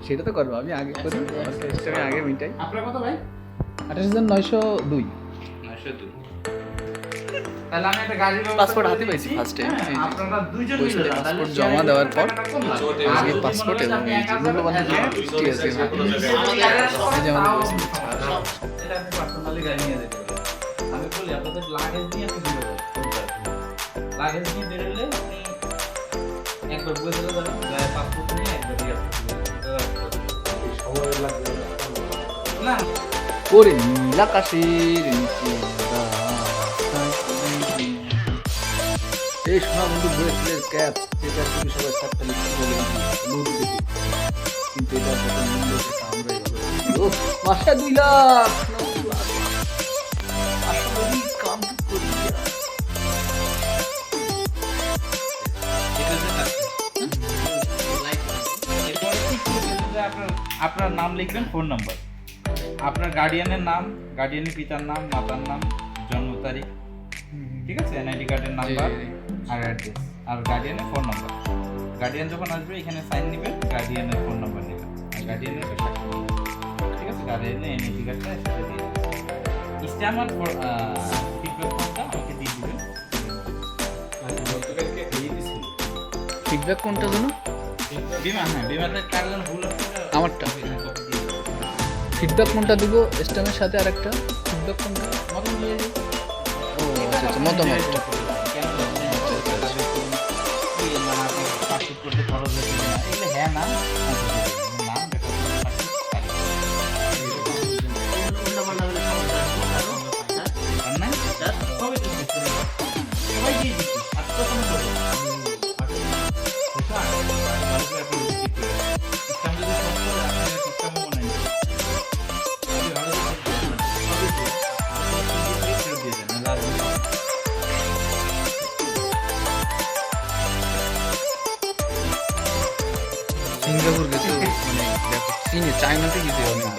সেটা তো করবো আমি আগে করি, আমি আগে মিটাই। আপনার কত ভাই? 28,902। তাহলে আমি একটা গাড়ির পাসপোর্ট হাতে পাইছি ফার্স্ট টাইম। আপনারা দুইজন পয়সা মিলে দিয়ে যান, তাহলে পাসপোর্ট জমা দেওয়ার পর আগে আগে পাসপোর্ট এবং এই যে মূল্যবান ডকুমেন্টস, ঠিক আছে, এই যে আমাদের বলছে। এটা আপনি পার্সোনালি গাড়ি নিয়ে যেতে পারেন। আমি বলি আপনাদের লাগেজ নিয়ে আপনি বের হবেন। লাগেজ নিয়ে বের হলে আপনি একবার বসে যাবেন, গায়ে পাসপোর্ট নিয়ে একবার দিয়ে না ওরে নীল আকাশের নিচে এই সোনা বন্ধু বলেছিলেন ক্যাপ, যেটা তুমি সবাই সাতটা লিখতে বলে নদী দেখি, কিন্তু এটা কত মূল্য সেটা আমরাই ভালো। ও মাসে 2 লাখ, আসলে কাম করি। আপনার নাম লিখবেন, ফোন নাম্বার, আপনার গার্ডিয়ানের নাম, গার্ডিয়ানের পিতার নাম, মাতার নাম, জন্ম তারিখ, ঠিক আছে, এনআইডি কার্ডের নাম্বার আর অ্যাড্রেস, আর গার্ডিয়ানের ফোন নাম্বার। গার্ডিয়ান যখন আসবে এখানে সাইন নেবেন, গার্ডিয়ানের ফোন নাম্বার নেবেন, আর গার্ডিয়ানের সাক্ষী নেবেন, ঠিক আছে। গার্ডিয়ানের এনআইডি কার্ডটা সাথে দিয়ে দেবেন। স্ট্যাম্প আর ফিডব্যাক ফর্মটা আমাকে দিয়ে দিবেন। ফিডব্যাক কোনটা জানো? বিমা, হ্যাঁ বিমাতে কার যেন ভুল হচ্ছে আমারটা। কপি দিয়ে ফিডব্যাক কোনটা দিব? স্ট্যাম্পের সাথে আরেকটা ফিডব্যাক কোনটা? মতন দিয়ে দিন। ও আচ্ছা আচ্ছা, মতামত। কেন কি মানে আপনি পাসপোর্ট করতে খরচ হয়েছে কিনা এগুলো, হ্যাঁ না নাম দেখা সবাই দিয়ে দিচ্ছি আর তো কোনো করবো সিঙ্গাপুর গেছে, মানে দেখো চীনে, চায়নাতে গেছে অনেকবার।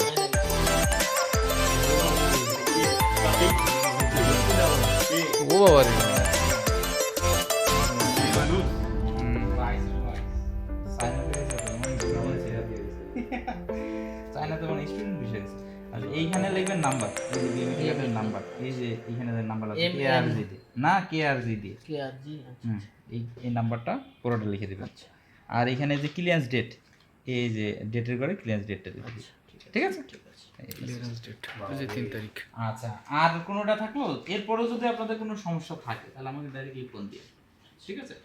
ও বাবা রে। চায়নাতে মানে স্টুডেন্ট ভিসা দিছে। আচ্ছা এইখানে লিখবেন নাম্বার, এই যে বিএমএর নাম্বার, এই যে এইখানে যে নাম্বার আছে কেআরজি না কেআরজি দিয়ে এই নাম্বারটা পুরোটা লিখে দিবেন। আর এখানে যে ক্লিয়ারেন্স ডেট, এই যে ডেটের করে ক্লিয়ারেন্স ডেটটা দিবেন, ঠিক আছে। ক্লিয়ারেন্স ডেট যে 3 তারিখ। আচ্ছা আর কোনোটা থাকলো, এরপরেও যদি আপনাদের কোনো সমস্যা থাকে তাহলে আমাকে ডাইরেক্টলি ফোন দিয়ে, ঠিক আছে।